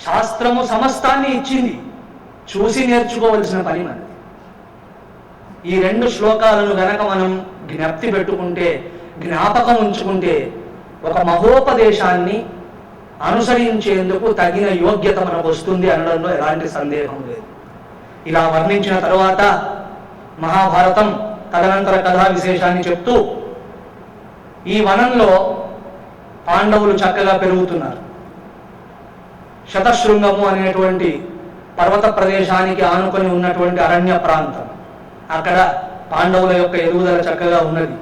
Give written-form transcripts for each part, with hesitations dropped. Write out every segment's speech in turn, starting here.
శాస్త్రము సమస్తాన్ని ఇచ్చింది, చూసి నేర్చుకోవలసిన పని మనది. ఈ 2 శ్లోకాలను గనక మనం జ్ఞప్తి పెట్టుకుంటే, జ్ఞాపకం ఉంచుకుంటే, ఒక మహోపదేశాన్ని అనుసరించేందుకు తగిన యోగ్యత మనకు వస్తుంది అనడంలో ఎలాంటి సందేహం లేదు. ఇలా వర్ణించిన తరువాత మహాభారతం తదనంతర కథా విశేషాన్ని చెప్తూ, ఈ వనంలో పాండవులు చక్కగా పెరుగుతున్నారు. శతశృంగము అనేటువంటి పర్వత ప్రదేశానికి ఆనుకొని ఉన్నటువంటి అరణ్య ప్రాంతం, అక్కడ పాండవుల యొక్క ఎదుగుదల చక్కగా ఉన్నది.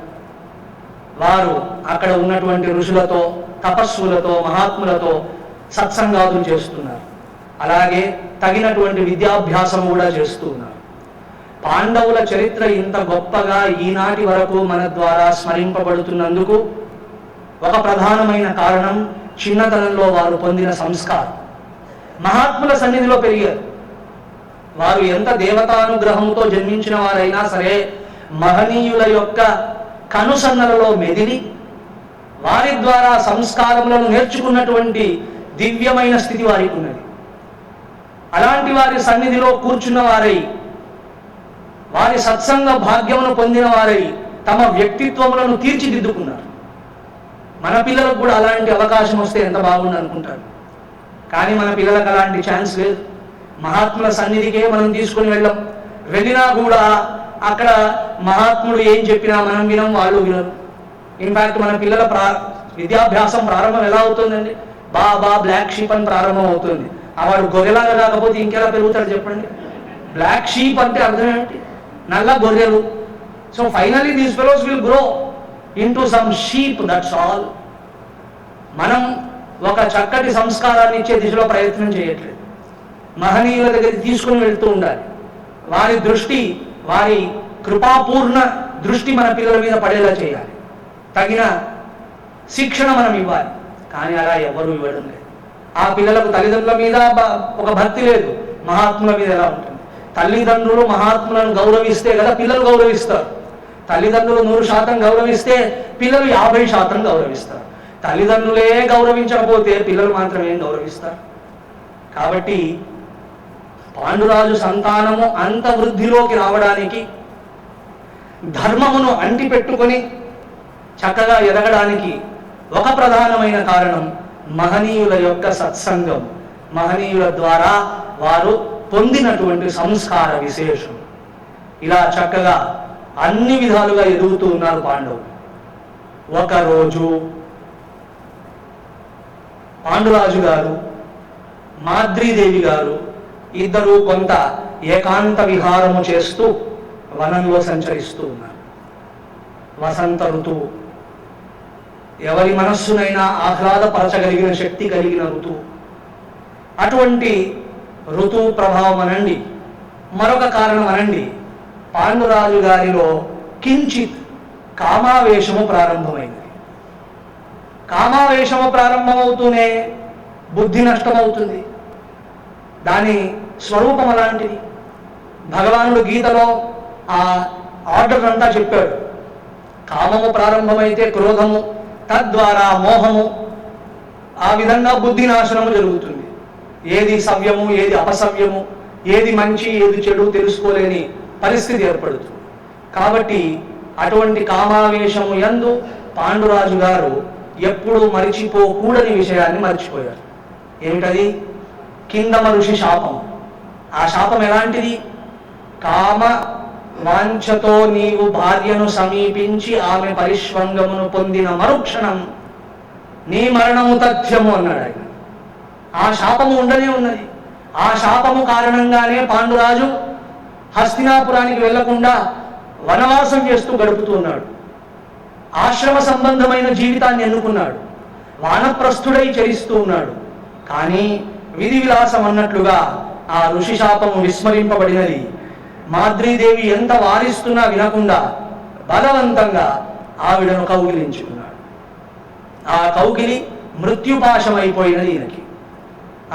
వారు అక్కడ ఉన్నటువంటి ఋషులతో, తపస్సులతో, మహాత్ములతో సత్సంగాదులు చేస్తున్నారు. అలాగే తగినటువంటి విద్యాభ్యాసం కూడా చేస్తూ ఉన్నారు. పాండవుల చరిత్ర ఇంత గొప్పగా ఈనాటి వరకు మన ద్వారా స్మరింపబడుతున్నందుకు ఒక ప్రధానమైన కారణం చిన్నతనంలో వారు పొందిన సంస్కారం. మహాత్ముల సన్నిధిలో పెరిగారు. వారు ఎంత దేవతానుగ్రహంతో జన్మించిన వారైనా సరే మహనీయుల యొక్క కనుసన్నలలో మెదిలి వారి ద్వారా సంస్కారములను నేర్చుకున్నటువంటి దివ్యమైన స్థితి వారికి ఉన్నది. అలాంటి వారి సన్నిధిలో కూర్చున్న వారై, వారి సత్సంగ భాగ్యమును పొందిన వారై తమ వ్యక్తిత్వములను తీర్చిదిద్దుకున్నారు. మన పిల్లలకు కూడా అలాంటి అవకాశం వస్తే ఎంత బాగుంది అనుకుంటారు. కానీ మన పిల్లలకు అలాంటి ఛాన్స్ లేదు. మహాత్ముల సన్నిధికే మనం తీసుకుని వెళ్ళినా కూడా అక్కడ మహాత్ముడు ఏం చెప్పినా మనం వినం, వాళ్ళు వినరు. ఇన్ఫ్యాక్ట్ మన పిల్లల విద్యాభ్యాసం ప్రారంభం ఎలా అవుతుందండి? బా బ్లాక్ షీప్ అని ప్రారంభం అవుతుంది. వాడు గొర్రెలాగా కాకపోతే ఇంకెలా పెరుగుతాడు చెప్పండి? బ్లాక్ షీప్ అంటే అర్థం ఏంటి? నల్ల గొర్రెలు. So finally these fellows will grow into some sheep, that's all. మనం ఒక చక్కటి సంస్కారాన్ని ఇచ్చే దిశలో ప్రయత్నం చేయట్లేదు. మహనీయుల దగ్గరికి తీసుకుని వెళ్తూ ఉండాలి. వారి దృష్టి, వారి కృపాపూర్ణ దృష్టి మన పిల్లల మీద పడేలా చేయాలి. తగిన శిక్షణ మనం ఇవ్వాలి. కానీ అలా ఎవరు ఇవ్వడం లేదు. ఆ పిల్లలకు తల్లిదండ్రుల మీద ఒక భక్తి లేదు. మహాత్ముల మీద ఎలా ఉంటుంది? తల్లిదండ్రులు మహాత్ములను గౌరవిస్తే కదా పిల్లలు గౌరవిస్తారు. తల్లిదండ్రులు 100% గౌరవిస్తే పిల్లలు 50% గౌరవిస్తారు. తల్లిదండ్రులే గౌరవించకపోతే పిల్లలు మాత్రం ఏం గౌరవిస్తారు? కాబట్టి పాండురాజు సంతానము అంత వృద్ధిలోకి రావడానికి, ధర్మమును అంటిపెట్టుకొని చక్కగా ఎదగడానికి ఒక ప్రధానమైన కారణం మహనీయుల యొక్క సత్సంగం, మహనీయుల ద్వారా వారు పొందినటువంటి సంస్కార విశేషం. ఇలా చక్కగా అన్ని విధాలుగా ఎదుగుతూ ఉన్నారు పాండవులు. ఒకరోజు పాండురాజు గారు, మాద్రీదేవి గారు ఇద్దరు కొంత ఏకాంత విహారము చేస్తూ వనంలో సంచరిస్తూ ఉన్నారు. వసంత ఋతువు, ఎవరి మనస్సునైనా ఆహ్లాదపరచగలిగిన శక్తి కలిగిన ఋతువు. అటువంటి ఋతువు ప్రభావం అనండి, మరొక కారణం అనండి, పాండురాజు గారిలో కించిత్ కామావేశము ప్రారంభమైంది. కామావేశము ప్రారంభమవుతూనే బుద్ధి నష్టమవుతుంది. దాని స్వరూపం అలాంటిది. భగవానుడు గీతలో ఆ ఆర్డర్ అంతా చెప్పాడు. కామము ప్రారంభమైతే క్రోధము, తద్వారా మోహము, ఆ విధంగా బుద్ధి నాశనము జరుగుతుంది. ఏది సవ్యము, ఏది అపసవ్యము, ఏది మంచి, ఏది చెడు తెలుసుకోలేని పరిస్థితి ఏర్పడుతుంది. కాబట్టి అటువంటి కామావేశము యందు పాండురాజు గారు ఎప్పుడూ మరిచిపోకూడని విషయాన్ని మర్చిపోయారు. ఏమిటది? కిందమ ఋషి శాపం. ఆ శాపం ఎలాంటిది? కామ వాంఛతో నీవు భార్యను సమీపించి ఆమె పరిష్వంగమును పొందిన మరుక్షణం నీ మరణము తథ్యము అన్నాడు ఆయన. ఆ శాపము ఉండనే ఉన్నది. ఆ శాపము కారణంగానే పాండురాజు హస్తినాపురానికి వెళ్లకుండా వనవాసం చేస్తూ గడుపుతున్నాడు. ఆశ్రమ సంబంధమైన జీవితాన్ని ఎన్నుకున్నాడు. వానప్రస్థుడై చరిస్తూ ఉన్నాడు. కానీ విధి విలాసం అన్నట్లుగా ఆ ఋషి శాపము విస్మరింపబడినది. మాద్రీదేవి ఎంత వారిస్తున్నా వినకుండా బలవంతంగా ఆవిడను కౌగిలించుకున్నాడు. ఆ కౌగిలి మృత్యుపాశమైపోయినది ఈయనకి.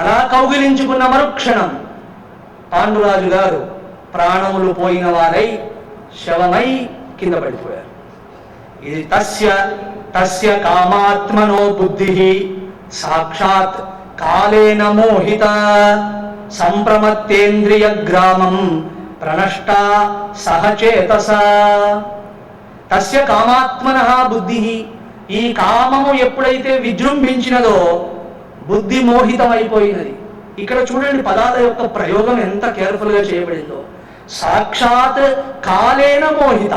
అలా కౌగిలించుకున్న మరుక్షణం పాండురాజు గారు ప్రాణములు పోయిన వారై శవమై కింద పడిపోయారు. ఇది తస్య కామాత్మనో బుద్ధి సాక్షాత్ కాలేన మోహిత సంప్రమత్తేంద్రియ గ్రామం ప్రణష్ట సహచేతస తస్య కామాత్మనః బుద్ధి. ఈ కామము ఎప్పుడైతే విజృంభించినదో బుద్ధి మోహితమైపోయినది. ఇక్కడ చూడండి పదాల యొక్క ప్రయోగం ఎంత కేర్ఫుల్గా చేయబడిందో. సాక్షాత్ కాలేన మోహిత,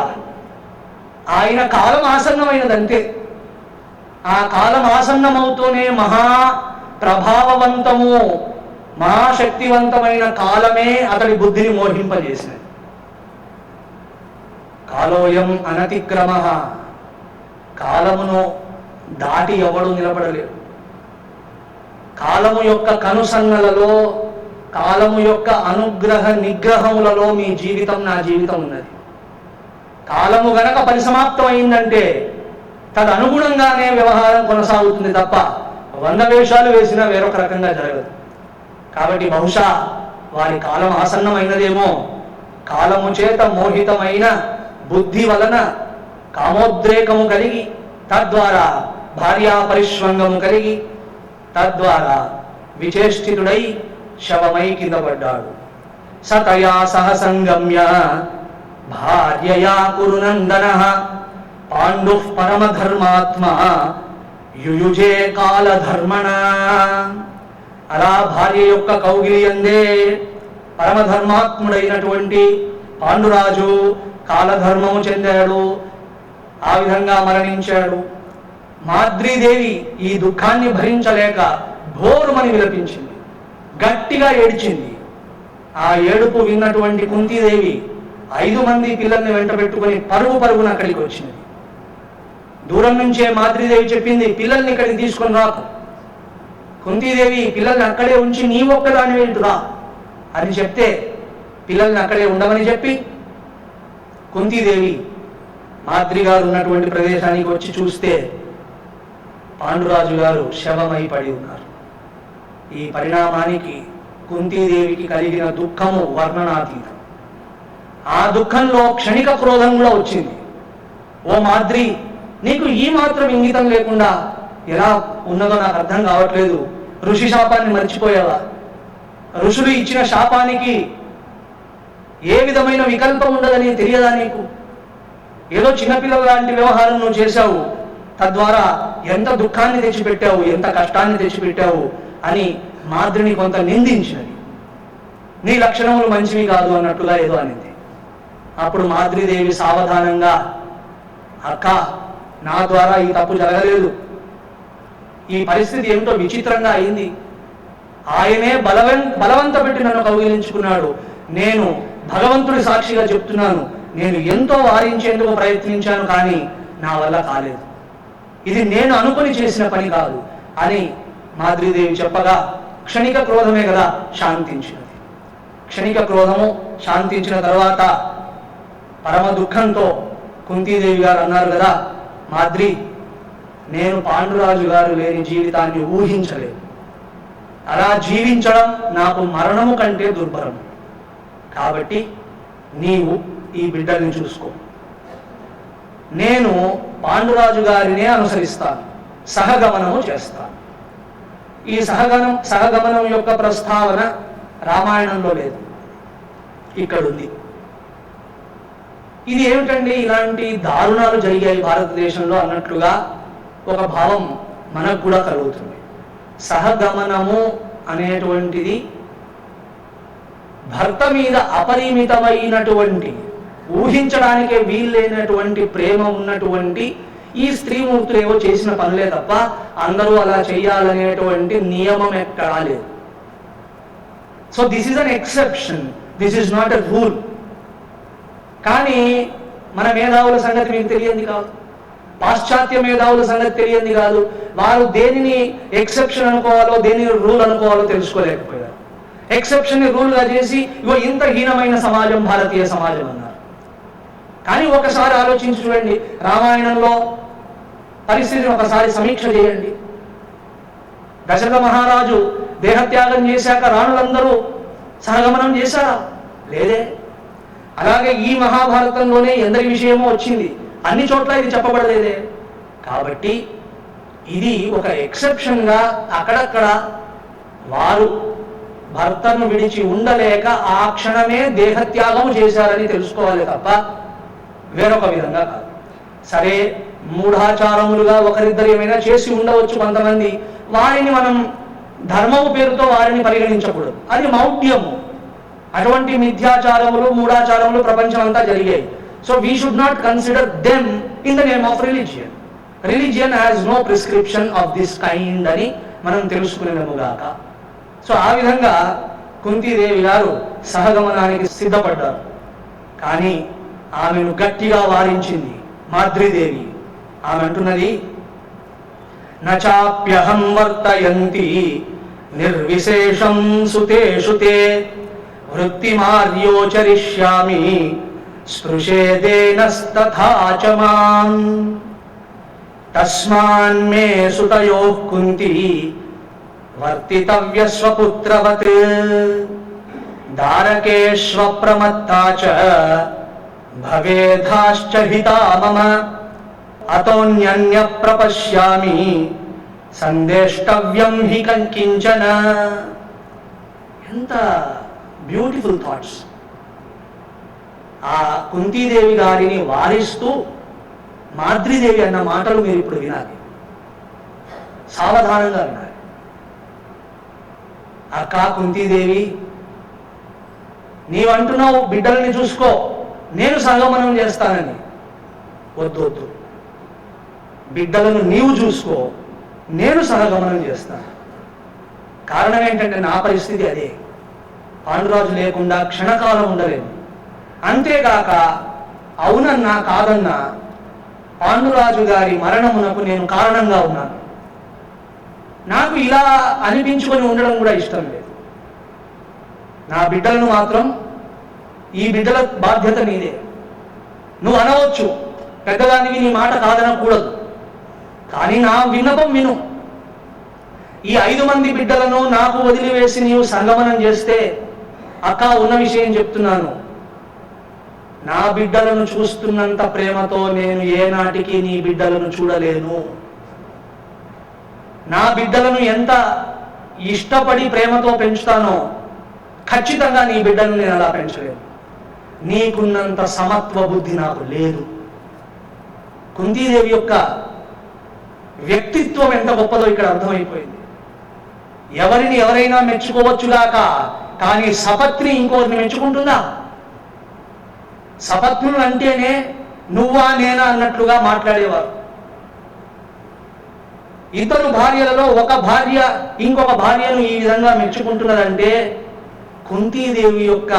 ఆయన కాలం ఆసన్నమైనదంతే. ఆ కాలం ఆసన్నమవుతూనే మహా ప్రభావవంతము మహాశక్తివంతమైన కాలమే అతడి బుద్ధిని మోహింపజేసినది. కాలోయం అనతిక్రమ, కాలమును దాటి ఎవడు నిలబడలేడు. కాలము యొక్క కనుసన్నలలో, కాలము యొక్క అనుగ్రహ నిగ్రహములలో మీ జీవితం నా జీవితం ఉన్నది. కాలము గనక పరిసమాప్తం అయిందంటే తదనుగుణంగానే వ్యవహారం కొనసాగుతుంది తప్ప 100 వేషాలు వేసినా వేరొక రకంగా జరగదు. కాబట్టి బహుశా వారి కాలం ఆసన్నమైనదేమో. కాలము చేత మోహితమైన బుద్ధి వలన కామోద్రేకము కలిగి, తద్వారా భార్యా పరిష్వంగము కలిగి, తద్వారా విచేష్టితుడై శవమై కింద పడ్డాడు. సతయా సహ సంగమ్య భార్యయా కురునందనః పాండుః పరమధర్మాత్మ యుయుజే కాలధర్మణ. అలా భార్య యొక్క కౌగిలియందే పరమధర్మాత్ముడైనటువంటి పాండురాజు కాలధర్మము చెందాడు. ఆ విధంగా మరణించాడు. మాద్రీదేవి ఈ దుఃఖాన్ని భరించలేక ఘోరమని విలపించింది, గట్టిగా ఏడ్చింది. ఆ ఏడుపు విన్నటువంటి కుంతీదేవి 5 మంది పిల్లల్ని వెంట పెట్టుకుని పరుగున అక్కడికి వచ్చింది. దూరం నుంచే మాద్రీదేవి చెప్పింది, పిల్లల్ని ఇక్కడికి తీసుకొని రాకు. కుంతీదేవి పిల్లల్ని అక్కడే ఉంచి నీ ఒక్కదాని వెళ్తురా అని చెప్తే పిల్లల్ని అక్కడే ఉండమని చెప్పి కుంతీదేవి మాద్రి గారు ఉన్నటువంటి ప్రదేశానికి వచ్చి చూస్తే పాండురాజు గారు శవమై పడి ఉన్నారు. ఈ పరిణామానికి కుంతీదేవికి కలిగిన దుఃఖము వర్ణనాతీతం. ఆ దుఃఖంలో క్షణిక క్రోధం కూడా వచ్చింది. ఓ మాద్రి, నీకు ఈ మాత్రం ఇంగితం లేకుండా ఎలా ఉన్నదో నాకు అర్థం కావట్లేదు. ఋషి శాపాన్ని మర్చిపోయావా? ఋషులు ఇచ్చిన శాపానికి ఏ విధమైన వికల్పం ఉండదని తెలియదా నీకు? ఏదో చిన్నపిల్లల లాంటి వ్యవహారం నువ్వు చేశావు, తద్వారా ఎంత దుఃఖాన్ని తెచ్చిపెట్టావు, ఎంత కష్టాన్ని తెచ్చిపెట్టావు అని మాద్రిని కొంత నిందించినది. నీ లక్షణములు మంచివి కాదు అన్నట్టుగా ఏదో అనింది. అప్పుడు మాద్రీదేవి సావధానంగా, అక్క, నా ద్వారా ఈ తప్పు జరగలేదు, ఈ పరిస్థితి ఏమిటో విచిత్రంగా అయింది. ఆయనే బలవంత పెట్టి నన్ను కౌగిలించుకున్నాడు. నేను భగవంతుడి సాక్షిగా చెప్తున్నాను, నేను ఎంతో వారించేందుకు ప్రయత్నించాను, కానీ నా వల్ల కాలేదు. ఇది నేను అనుకుని చేసిన పని కాదు అని మాద్రీదేవి చెప్పగా క్షణిక క్రోధమే కదా శాంతించినది. క్షణిక క్రోధము శాంతించిన తర్వాత పరమ దుఃఖంతో కుంతీదేవి గారు అన్నారు కదా, మాద్రి, నేను పాండురాజు గారు లేని జీవితాన్ని ఊహించలేదు. అలా జీవించడం నాకు మరణము కంటే దుర్భరం. కాబట్టి నీవు ఈ బిడ్డల్ని చూసుకో. నేను పాండురాజు గారినే అనుసరిస్తాను, సహగమనము చేస్తాను. ఈ సహగమనం యొక్క ప్రస్తావన రామాయణంలో లేదు, ఇక్కడుంది. ఇది ఏమిటండి, ఇలాంటి దారుణాలు జరిగాయి భారతదేశంలో అన్నట్లుగా ఒక భావం మనకు కూడా కలుగుతుంది. సహగమనము అనేటువంటిది భర్త మీద అపరిమితమైనటువంటి, ఊహించడానికే వీల్లేనటువంటి ప్రేమ ఉన్నటువంటి ఈ స్త్రీమూర్తులు ఏవో చేసిన పనులే తప్ప అందరూ అలా చేయాలనేటువంటి నియమం ఎక్కడా లేదు. So this is an exception, this is not a rule. కానీ మన మేధావుల సంగతి మీకు తెలియంది కాదు, పాశ్చాత్య మేధావుల సంగతి తెలియంది కాదు. వారు దేనిని ఎక్సెప్షన్ అనుకోవాలో, దేనిని రూల్ అనుకోవాలో తెలుసుకోలేకపోయారు. ఎక్సెప్షన్ ని రూల్గా చేసి ఇగో ఇంత హీనమైన సమాజం భారతీయ సమాజం అన్నారు. కానీ ఒకసారి ఆలోచించి చూడండి, రామాయణంలో పరిస్థితిని ఒకసారి సమీక్ష చేయండి. దశరథ మహారాజు దేహత్యాగం చేశాక రాణులందరూ సహగమనం చేశారా? లేదే. అలాగే ఈ మహాభారతంలోనే ఎందరి విషయమో వచ్చింది, అన్ని చోట్ల ఇది చెప్పబడలేదే. కాబట్టి ఇది ఒక ఎక్సెప్షన్గా అక్కడక్కడ వారు భర్తను విడిచి ఉండలేక ఆ క్షణమే దేహత్యాగం చేశారని తెలుసుకోవాలి తప్ప వేరొక విధంగా కాదు. సరే, మూఢాచారములుగా ఒకరిద్దరు ఏమైనా చేసి ఉండవచ్చు కొంతమంది, వారిని మనం ధర్మము పేరుతో వారిని పరిగణించకూడదు, అది మౌఢ్యము. అటువంటి మిథ్యాచారములు మూఢాచారములు ప్రపంచం అంతా జరిగాయి. So we should not consider them in the name of religion. Religion has no prescription of this kind అని మనం తెలుసుకునేముగాక. సో ఆ విధంగా కుంతీదేవి గారు సహగమనానికి సిద్ధపడ్డారు. కానీ ఆమెను గట్టిగా వారించింది మాద్రీదేవి. ఆమె అంటున్నది, నచాప్యహం వర్తయంతి నిర్విశేషం సుతేషు తే వృత్తిమార్యోచరిష్యామి స్పృశేదేనస్తథా చ మాం తస్మాన్మే సుతయోః కుంతి వర్తితవ్య స్వపుత్రవత్ దారకేష్వప్రమత్తా చ భవేధాశ్చ హితా మమ అతోన్యన్య ప్రపశ్యామి సందేష్టవ్యం హి కించన. ఎంత బ్యూటిఫుల్ థాట్స్! ఆ కుంతీదేవి గారిని వారిస్తూ మాద్రీదేవి అన్న మాటలు మీరు ఇప్పుడు వినాలి, సావధానంగా వినాలి. అక్క కుంతీదేవి, నీవంటున్నావు బిడ్డల్ని చూసుకో, నేను సహగమనం చేస్తానని. వద్దు వద్దు, బిడ్డలను నీవు చూసుకో, నేను సహగమనం చేస్తాను. కారణం ఏంటంటే నా పరిస్థితి అదే. పాండురాజు లేకుండా క్షణకాలం ఉండలేను. అంతేగాక అవునన్నా కాదన్నా పాండురాజు గారి మరణమునకు నేను కారణంగా ఉన్నాను. నాకు ఇలా అనిపించుకొని ఉండడం కూడా ఇష్టం లేదు. నా బిడ్డలను మాత్రం, ఈ బిడ్డల బాధ్యత నీదే. నువ్వు అనవచ్చు, పెద్దదానివి, నీ మాట కాదనకూడదు. కానీ నా విన్నపం విను. ఈ 5 మంది బిడ్డలను నాకు వదిలివేసి నీవు సంగమనం చేస్తే, అక్క ఉన్న విషయం చెప్తున్నాను, నా బిడ్డలను చూస్తున్నంత ప్రేమతో నేను ఏనాటికి నీ బిడ్డలను చూడలేను. నా బిడ్డలను ఎంత ఇష్టపడి ప్రేమతో పెంచుతానో ఖచ్చితంగా నీ బిడ్డలను నేను అలా పెంచలేను. నీకున్నంత సమత్వ బుద్ధి నాకు లేదు. కుంతీదేవి యొక్క వ్యక్తిత్వం ఎంత గొప్పదో ఇక్కడ అర్థమైపోయింది. ఎవరిని ఎవరైనా మెచ్చుకోవచ్చుగాక, కానీ సపత్ని ఇంకోరిని మెచ్చుకుంటుందా? సపత్నులు అంటేనే నువ్వా నేనా అన్నట్లుగా మాట్లాడేవారు. ఇతరు భార్యలలో ఒక భార్య ఇంకొక భార్యను ఈ విధంగా మెచ్చుకుంటున్నదంటే కుంతీదేవి యొక్క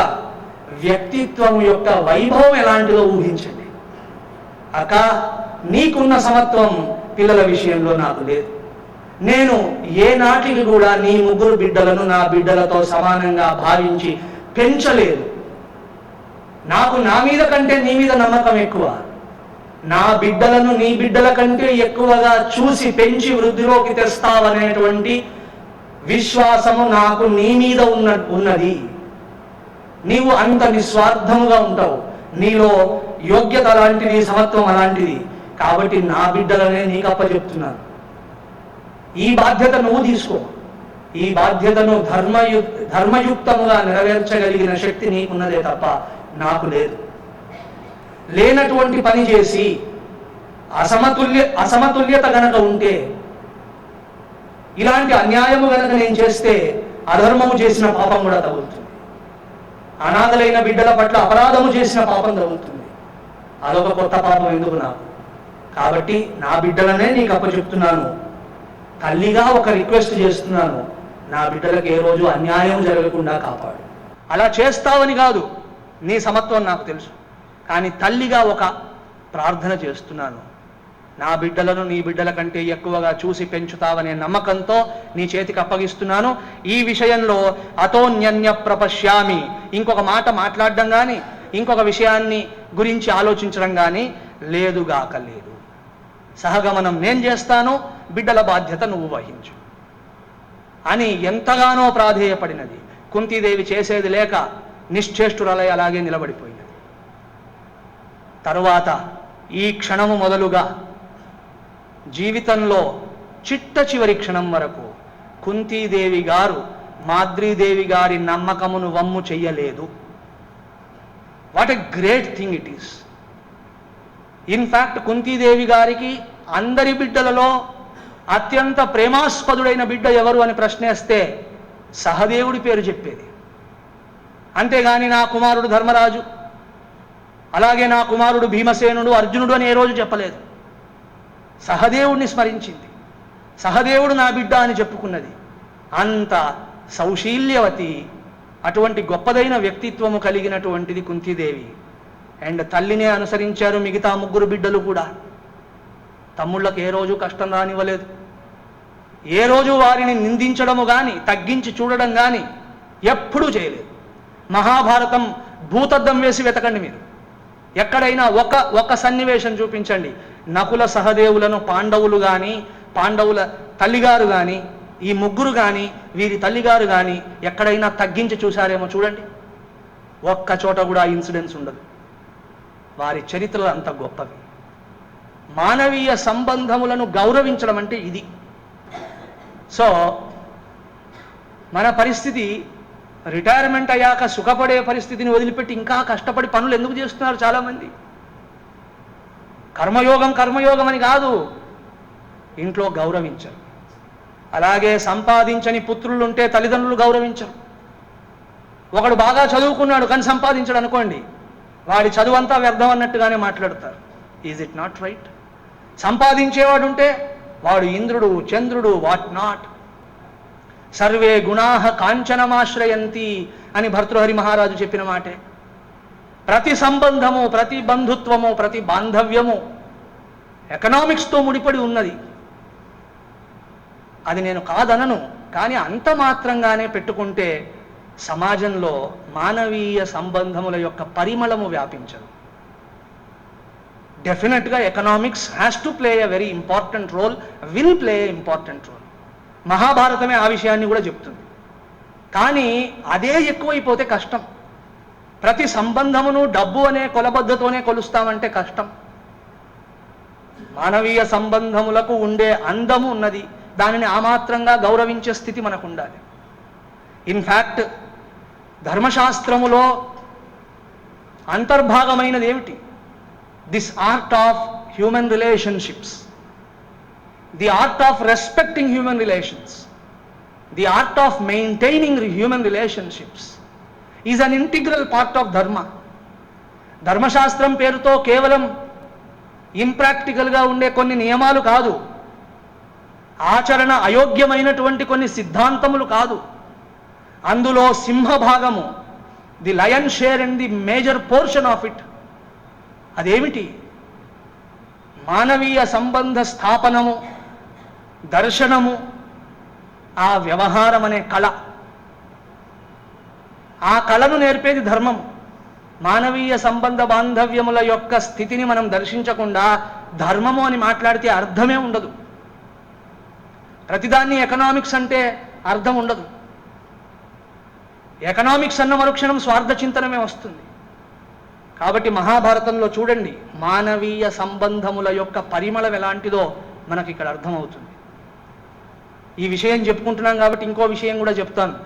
వ్యక్తిత్వం యొక్క వైభవం ఎలాంటిదో ఊహించండి. అక్క, నీకున్న సమత్వం పిల్లల విషయంలో నాకు లేదు. నేను ఏనాటికి కూడా నీ 3 బిడ్డలను నా బిడ్డలతో సమానంగా భావించి పెంచలేదు. నాకు నా మీద కంటే నీ మీద నమ్మకం ఎక్కువ. నా బిడ్డలను నీ బిడ్డల కంటే ఎక్కువగా చూసి పెంచి వృద్ధిలోకి తెస్తావనేటువంటి విశ్వాసము నాకు నీ మీద ఉన్నది. నీవు అంత నిస్వార్థముగా ఉంటావు. నీలో యోగ్యత అలాంటిది, సమత్వం అలాంటిది. కాబట్టి నా బిడ్డలనే నీకు అప్పచెప్తున్నాను. ఈ బాధ్యత నువ్వు తీసుకో. ఈ బాధ్యతను ధర్మయుక్తముగా నెరవేర్చగలిగిన శక్తి నీకున్నదే తప్ప నాకు లేదు. లేనటువంటి పని చేసి అసమతుల్యత గనక ఉంటే, ఇలాంటి అన్యాయము గనక నేను చేస్తే అధర్మము చేసిన పాపం కూడా తగులుతుంది. అనాథలైన బిడ్డల పట్ల అపరాధము చేసిన పాపం తగులుతుంది. అదొక కొత్త పాపం ఎందుకు నాకు? కాబట్టి నా బిడ్డలనే నీకు అప్పచెప్తున్నాను. తల్లిగా ఒక రిక్వెస్ట్ చేస్తున్నాను, నా బిడ్డలకు ఏ రోజు అన్యాయం జరగకుండా కాపాడు. అలా చేస్తావని కాదు, నీ సమత్వం నాకు తెలుసు. కానీ తల్లిగా ఒక ప్రార్థన చేస్తున్నాను, నా బిడ్డలను నీ బిడ్డల కంటే ఎక్కువగా చూసి పెంచుతావనే నమ్మకంతో నీ చేతికి అప్పగిస్తున్నాను. ఈ విషయంలో అతోన్యన్య ప్రపశ్యామి, ఇంకొక మాట మాట్లాడడం కానీ ఇంకొక విషయాన్ని గురించి ఆలోచించడం కానీ లేదుగాక లేదు. సహగమనం నేను చేస్తాను, బిడ్డల బాధ్యత నువ్వు వహించు అని ఎంతగానో ప్రాధేయపడినది. కుంతీదేవి చేసేది లేక నిశ్చేష్టురాలై అలాగే నిలబడిపోయినది. తరువాత ఈ క్షణము మొదలుగా జీవితంలో చిట్ట చివరి క్షణం వరకు కుంతీదేవి గారు మాద్రీదేవి గారి నమ్మకమును వమ్ము చెయ్యలేదు. What a great thing it is. In fact Kuntidevi గారికి అందరి బిడ్డలలో అత్యంత ప్రేమాస్పదుడైన బిడ్డ ఎవరు అని ప్రశ్నేస్తే సహదేవుడి పేరు చెప్పేది. అంతేగాని నా కుమారుడు ధర్మరాజు, అలాగే నా కుమారుడు భీమసేనుడు, అర్జునుడు అని ఏ రోజు చెప్పలేదు. సహదేవుడిని స్మరించింది. సహదేవుడు నా బిడ్డ అని చెప్పుకున్నది. అంత సౌశీల్యవతి, అటువంటి గొప్పదైన వ్యక్తిత్వము కలిగినటువంటిది కుంతీదేవి. అండ్ తల్లినే అనుసరించారు మిగతా ముగ్గురు బిడ్డలు కూడా. తమ్ముళ్ళకి ఏ రోజు కష్టం రానివ్వలేదు. ఏ రోజు వారిని నిందించడము కానీ తగ్గించి చూడడం కానీ ఎప్పుడూ చేయలేదు. మహాభారతం భూతద్దం వేసి వెతకండి మీరు. ఎక్కడైనా ఒక సన్నివేశం చూపించండి. నకుల సహదేవులను పాండవులు కానీ, పాండవుల తల్లిగారు కానీ, ఈ ముగ్గురు కానీ, వీరి తల్లిగారు కానీ ఎక్కడైనా తగ్గించి చూశారేమో చూడండి. ఒక్క చోట కూడా ఇన్సిడెంట్స్ ఉండదు. వారి చరిత్రలు అంత గొప్పవి. మానవీయ సంబంధములను గౌరవించడం అంటే ఇది. సో మన పరిస్థితి రిటైర్మెంట్ అయ్యాక సుఖపడే పరిస్థితిని వదిలిపెట్టి ఇంకా కష్టపడి పనులు ఎందుకు చేస్తున్నారు చాలామంది? కర్మయోగం అని కాదు, ఇంట్లో గౌరవించరు. అలాగే సంపాదించని పుత్రులుంటే తల్లిదండ్రులు గౌరవించరు. ఒకడు బాగా చదువుకున్నాడు కానీ సంపాదించడు అనుకోండి, వాడి చదువంతా వ్యర్థం అన్నట్టుగానే మాట్లాడతారు. Is it not right? సంపాదించేవాడు ఉంటే వాడు ఇంద్రుడు, చంద్రుడు, వాట్ నాట్. సర్వే గుణాః కాంచనమాశ్రయంతి అని భర్తృహరి మహారాజు చెప్పిన మాటే. ప్రతి సంబంధము, ప్రతి బంధుత్వము, ప్రతి బాంధవ్యము ఎకనామిక్స్తో ముడిపడి ఉన్నది. అది నేను కాదనను, కానీ అంత మాత్రంగానే పెట్టుకుంటే సమాజంలో మానవీయ సంబంధముల యొక్క పరిమళము వ్యాపించదు. డెఫినెట్గా economics has to play a very important role, will play a important role. మహాభారతమే ఆ విషయాన్ని కూడా చెప్తుంది. కానీ అదే ఎక్కువైపోతే కష్టం. ప్రతి సంబంధమును డబ్బు అనే కొలబద్దతోనే కొలుస్తామంటే కష్టం. మానవీయ సంబంధములకు ఉండే అందము ఉన్నది, దానిని ఆ మాత్రంగా గౌరవించే స్థితి మనకు ఉండాలి. ఇన్ఫ్యాక్ట్ ధర్మశాస్త్రములో అంతర్భాగమైనది ఏమిటి? This art of human relationships, the art of respecting human relations, the art of maintaining human relationships is an integral part of ధర్మ. ధర్మశాస్త్రం పేరుతో కేవలం ఇంప్రాక్టికల్గా ఉండే కొన్ని నియమాలు కాదు, ఆచరణ అయోగ్యమైనటువంటి కొన్ని సిద్ధాంతములు కాదు. అందులో సింహభాగము, the lion share and the major portion of it అదేమిటి? మానవీయ సంబంధ స్థాపనము, దర్శనము, ఆ వ్యవహారం అనే కళ. ఆ కళను నేర్పేది ధర్మం. మానవీయ సంబంధ బాంధవ్యముల యొక్క స్థితిని మనం దర్శించకుండా ధర్మము అని మాట్లాడితే అర్థమే ఉండదు. ప్రతిదాన్ని ఎకనామిక్స్ అంటే అర్థం ఉండదు. ఎకనామిక్స్ అన్న మరుక్షణం స్వార్థ చింతనమే వస్తుంది. కాబట్టి మహాభారతంలో చూడండి, మానవీయ సంబంధముల యొక్క పరిమళం ఎలాంటిదో మనకి ఇక్కడ అర్థమవుతుంది. ఈ విషయం చెప్పుకుంటున్నాం కాబట్టి ఇంకో విషయం కూడా చెప్తాను.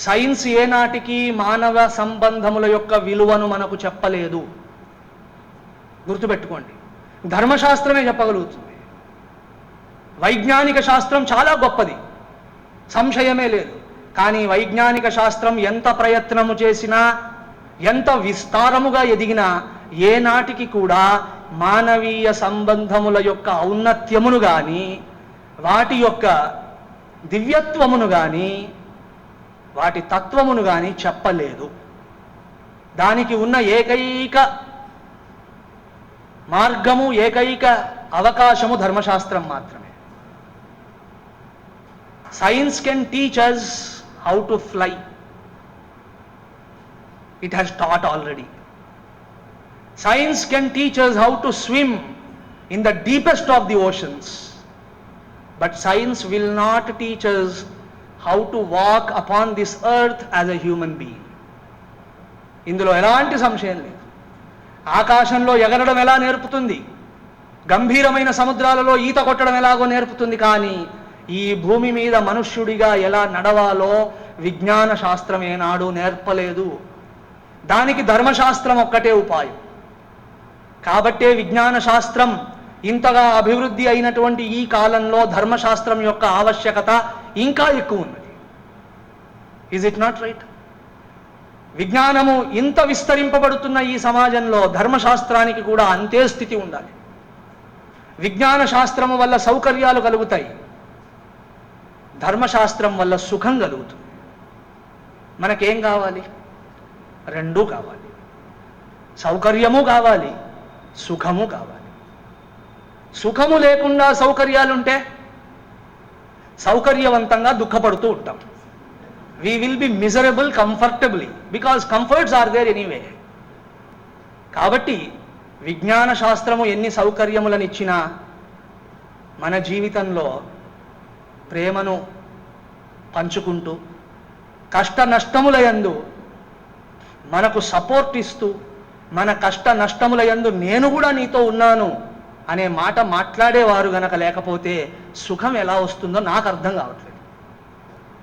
సైన్స్ ఏనాటికి మానవ సంబంధముల యొక్క విలువను మనకు చెప్పలేదు. గుర్తుపెట్టుకోండి, ధర్మశాస్త్రమే చెప్పగలుగుతుంది. వైజ్ఞానిక శాస్త్రం చాలా గొప్పది, సంశయమే లేదు. కానీ వైజ్ఞానిక శాస్త్రం ఎంత ప్రయత్నము చేసినా, ఎంత విస్తారముగా ఎదిగినా ఏనాటికి కూడా మానవీయ సంబంధముల యొక్క ఔన్నత్యమును కానీ, వాటి యొక్క దివ్యత్వమును కానీ, వాటి తత్వమును కానీ చెప్పలేదు. దానికి ఉన్న ఏకైక మార్గము, ఏకైక అవకాశము ధర్మశాస్త్రం మాత్రమే. Science can teach us how to fly. It has taught already. Science can teach us how to swim in the deepest of the oceans. But science will not teach us how to walk upon this earth as a human being. ఇందులో ఎలాంటి సంశయం లేదు. ఆకాశంలో ఎగరడం ఎలా నేర్పుతుంది, గంభీరమైన సముద్రాలలో ఈత కొట్టడం ఎలాగో నేర్పుతుంది. కానీ ఈ భూమి మీద మనుష్యుడిగా ఎలా నడవాలో విజ్ఞాన శాస్త్రం ఏనాడు నేర్పలేదు. దానికి ధర్మశాస్త్రం ఒక్కటే ఉపాయం. కాబట్టే విజ్ఞాన శాస్త్రం ఇంతగా అభివృద్ధి అయినటువంటి ఈ కాలంలో ధర్మశాస్త్రం యొక్క ఆవశ్యకత ఇంకా ఎక్కువ ఉన్నది. Is it not right? విజ్ఞానము ఇంత విస్తరింపబడుతున్న ఈ సమాజంలో ధర్మశాస్త్రానికి కూడా అంతే స్థితి ఉండాలి. విజ్ఞాన శాస్త్రము వల్ల సౌకర్యాలు కలుగుతాయి, ధర్మశాస్త్రం వల్ల సుఖం కలుగుతుంది. మనకేం కావాలి? రెండూ కావాలి. సౌకర్యము కావాలి, సుఖము కావాలి. సుఖము లేకుండా సౌకర్యాలుంటే సౌకర్యవంతంగా దుఃఖపడుతూ ఉంటాం. we will be miserable comfortably because comforts are there anyway. కాబట్టి విజ్ఞాన శాస్త్రము ఎన్ని సౌకర్యములను ఇచ్చినా మన జీవితంలో ప్రేమను పంచుకుంటూ కష్ట నష్టముల యందు మనకు సపోర్ట్ ఇస్తూ మన కష్ట నష్టముల యందు నేను కూడా నీతో ఉన్నాను అనే మాట మాట్లాడేవారు గనక లేకపోతే సుఖం ఎలా వస్తుందో నాకు అర్థం కావట్లేదు.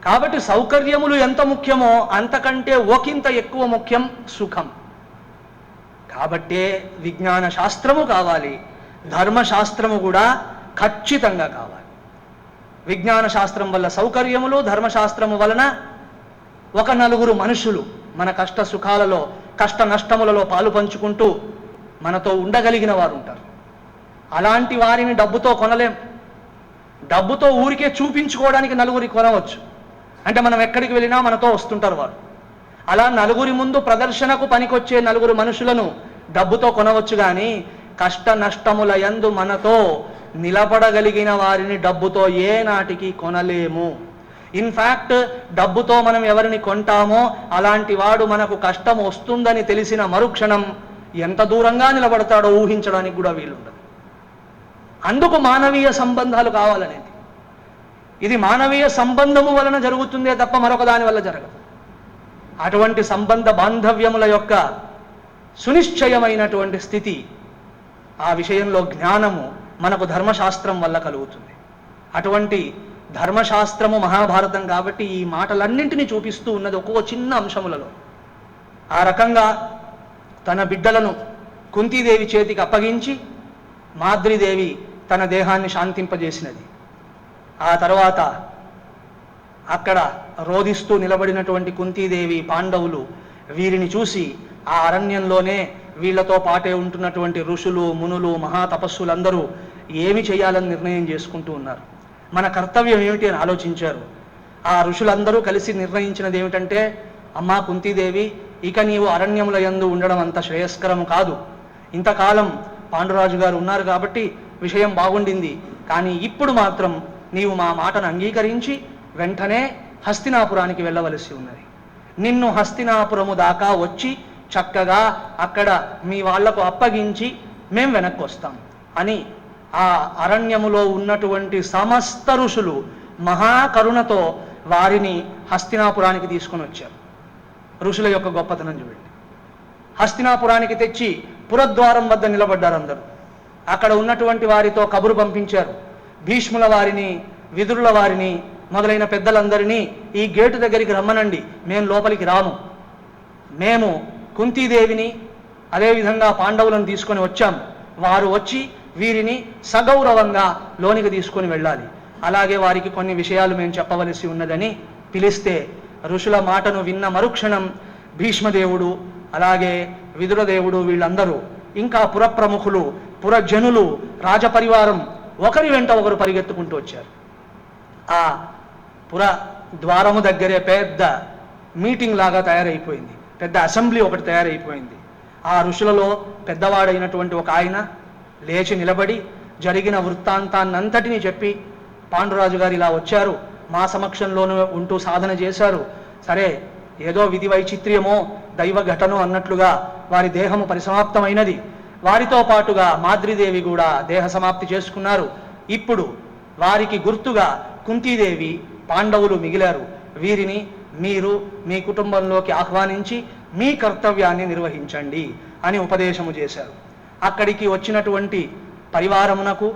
కాబట్టి సౌకర్యములు ఎంత ముఖ్యమో అంతకంటే ఒకంత ఎక్కువ ముఖ్యం సుఖం. కాబట్టే విజ్ఞాన శాస్త్రము కావాలి, ధర్మశాస్త్రము కూడా ఖచ్చితంగా కావాలి. విజ్ఞాన శాస్త్రం వల్ల సౌకర్యములు, ధర్మశాస్త్రము వలన ఒక నలుగురు మనుషులు మన కష్ట సుఖాలలో కష్ట నష్టములలో పాలు పంచుకుంటూ మనతో ఉండగలిగిన వారు ఉంటారు. అలాంటి వారిని డబ్బుతో కొనలేం. డబ్బుతో ఊరికే చూపించుకోవడానికి నలుగురి కొనవచ్చు, అంటే మనం ఎక్కడికి వెళ్ళినా మనతో వస్తుంటారు వారు. అలా నలుగురి ముందు ప్రదర్శనకు పనికొచ్చే నలుగురు మనుషులను డబ్బుతో కొనవచ్చు, కానీ కష్ట నష్టముల యందు మనతో నిలబడగలిగిన వారిని డబ్బుతో ఏనాటికి కొనలేము. ఇన్ఫ్యాక్ట్ డబ్బుతో మనం ఎవరిని కొంటామో అలాంటి వాడు మనకు కష్టం వస్తుందని తెలిసిన మరుక్షణం ఎంత దూరంగా నిలబడతాడో ఊహించడానికి కూడా వీలుండదు. అందుకు మానవీయ సంబంధాలు కావాలనేది. ఇది మానవీయ సంబంధము వలన జరుగుతుందే తప్ప మరొక దాని వల్ల జరగదు. అటువంటి సంబంధ బాంధవ్యముల యొక్క సునిశ్చయమైనటువంటి స్థితి, ఆ విషయంలో జ్ఞానము మనకు ధర్మశాస్త్రం వల్ల కలుగుతుంది. అటువంటి ధర్మశాస్త్రము మహాభారతం కాబట్టి ఈ మాటలన్నింటినీ చూపిస్తూ ఉన్నది ఒక్కో చిన్న అంశములలో. ఆ రకంగా తన బిడ్డలను కుంతీదేవి చేతికి అప్పగించి మాద్రీదేవి తన దేహాన్ని శాంతింపజేసినది. ఆ తర్వాత అక్కడ రోధిస్తూ నిలబడినటువంటి కుంతీదేవి, పాండవులు వీరిని చూసి ఆ అరణ్యంలోనే వీళ్లతో పాటే ఉంటున్నటువంటి ఋషులు, మునులు, మహాతపస్సులందరూ ఏమి చేయాలని నిర్ణయం చేసుకుంటూ ఉన్నారు. మన కర్తవ్యం ఏమిటి అని ఆలోచించారు. ఆ ఋషులందరూ కలిసి నిర్ణయించినది ఏమిటంటే, అమ్మా కుంతీదేవి, ఇక నీవు అరణ్యముల యందు ఉండడం అంత శ్రేయస్కరం కాదు. ఇంతకాలం పాండురాజు గారు ఉన్నారు కాబట్టి విషయం బాగుండింది, కానీ ఇప్పుడు మాత్రం నీవు మా మాటను అంగీకరించి వెంటనే హస్తినాపురానికి వెళ్ళవలసి ఉన్నది. నిన్ను హస్తినాపురము దాకా వచ్చి చక్కగా అక్కడ మీ వాళ్లకు అప్పగించి మేం వెనక్కి వస్తాం అని ఆ అరణ్యములో ఉన్నటువంటి సమస్త ఋషులు మహాకరుణతో వారిని హస్తినాపురానికి తీసుకొని వచ్చారు. ఋషుల యొక్క గొప్పతనం చూడండి. హస్తినాపురానికి తెచ్చి పురద్వారం వద్ద నిలబడ్డారు అందరూ. అక్కడ ఉన్నటువంటి వారితో కబురు పంపించారు. భీష్ముల వారిని, విదురుల వారిని మొదలైన పెద్దలందరినీ ఈ గేటు దగ్గరికి రమ్మనండి, మేము లోపలికి రాము. మేము కుంతీదేవిని అదేవిధంగా పాండవులను తీసుకొని వచ్చాము. వారు వచ్చి వీరిని సగౌరవంగా లోనికి తీసుకొని వెళ్ళాలి. అలాగే వారికి కొన్ని విషయాలు మేము చెప్పవలసి ఉన్నదని పిలిస్తే ఋషుల మాటను విన్న మరుక్షణం భీష్మదేవుడు, అలాగే విదురదేవుడు, వీళ్ళందరూ ఇంకా పురప్రముఖులు, పురజనులు, రాజపరివారం ఒకరి వెంట ఒకరు పరిగెత్తుకుంటూ వచ్చారు. ఆ పుర ద్వారము దగ్గరే పెద్ద మీటింగ్ లాగా తయారైపోయింది. పెద్ద అసెంబ్లీ ఒకటి తయారైపోయింది. ఆ ఋషులలో పెద్దవాడైనటువంటి ఒక ఆయన లేచి నిలబడి జరిగిన వృత్తాంతాన్నంతటినీ చెప్పి, పాండురాజు గారు ఇలా వచ్చారు, మా సమక్షంలోనూ ఉంటూ సాధన చేశారు. సరే, ఏదో విధి వైచిత్ర్యమో దైవ ఘటనో అన్నట్లుగా వారి దేహము పరిసమాప్తమైనది. వారితో పాటుగా మాద్రీదేవి కూడా దేహ సమాప్తి చేసుకున్నారు. ఇప్పుడు వారికి గుర్తుగా కుంతీదేవి, పాండవులు మిగిలారు. వీరిని మీరు మీ కుటుంబంలోకి ఆహ్వానించి మీ కర్తవ్యాన్ని నిర్వహించండి అని ఉపదేశము చేశారు. అక్కడికి వచ్చినటువంటి పరివారమునకు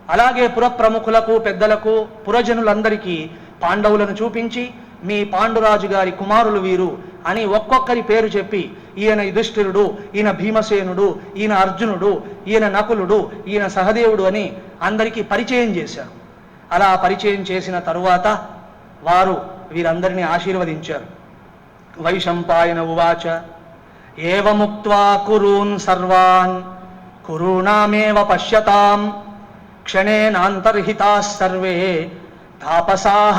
అలాగే పురప్రముఖులకు, పెద్దలకు, పురజనులందరికీ పాండవులను చూపించి మీ పాండురాజు గారి కుమారులు వీరు అని ఒక్కొక్కరి పేరు చెప్పి, ఈయన యుధిష్ఠిరుడు, ఈయన భీమసేనుడు, ఈయన అర్జునుడు, ఈయన నకులుడు, ఈయన సహదేవుడు అని అందరికీ పరిచయం చేశారు. అలా పరిచయం చేసిన తరువాత వారు వీరందరినీ ఆశీర్వదించారు. వైశంపాయన ఉవాచ ఏవముక్త్వా కురూన్ సర్వాన్ కురూణామేవ పశ్యతాం క్షణేనాంతర్హితాః సర్వే తాపసాః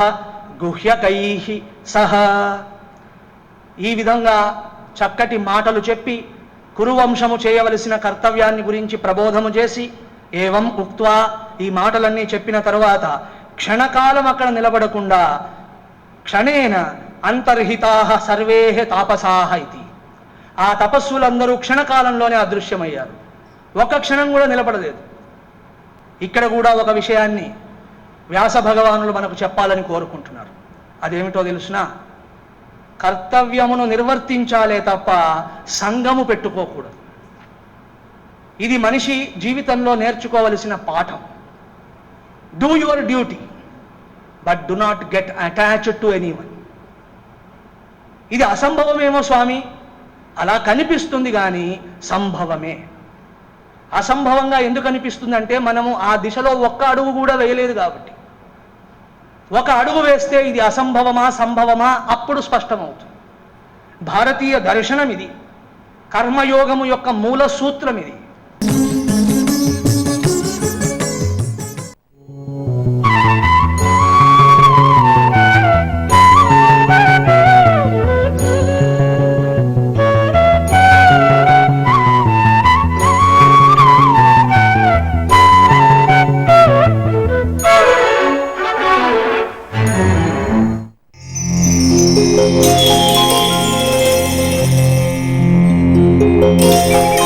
గుహ్యకైః సహ. ఈ విధంగా చక్కటి మాటలు చెప్పి కురువంశము చేయవలసిన కర్తవ్యాన్ని గురించి ప్రబోధము చేసి, ఏవం ఉక్త్వా ఈ మాటలన్నీ చెప్పిన తరువాత క్షణకాలం అక్కడ నిలబడకుండా క్షణేన అంతర్హితాః సర్వే తాపసాః ఇది, ఆ తపస్సులందరూ క్షణకాలంలోనే అదృశ్యమయ్యారు. ఒక క్షణం కూడా నిలబడలేదు. ఇక్కడ కూడా ఒక విషయాన్ని వ్యాస భగవానులు మనకు చెప్పాలని కోరుకుంటున్నారు. అదేమిటో తెలుసునా? కర్తవ్యమును నిర్వర్తించాలే తప్ప సంఘము పెట్టుకోకూడదు. ఇది మనిషి జీవితంలో నేర్చుకోవలసిన పాఠం. Do your duty but do not get attached to anyone. ఇది అసంభవమేమో స్వామి, అలా కనిపిస్తుంది కానీ సంభవమే. అసంభవంగా ఎందుకు అనిపిస్తుంది అంటే మనము ఆ దిశలో ఒక్క అడుగు కూడా వేయలేదు కాబట్టి. ఒక అడుగు వేస్తే ఇది అసంభవమా సంభవమా అప్పుడు స్పష్టమవుతుంది. భారతీయ దర్శనం ఇది, కర్మయోగము యొక్క మూల సూత్రం ఇది. Thank you.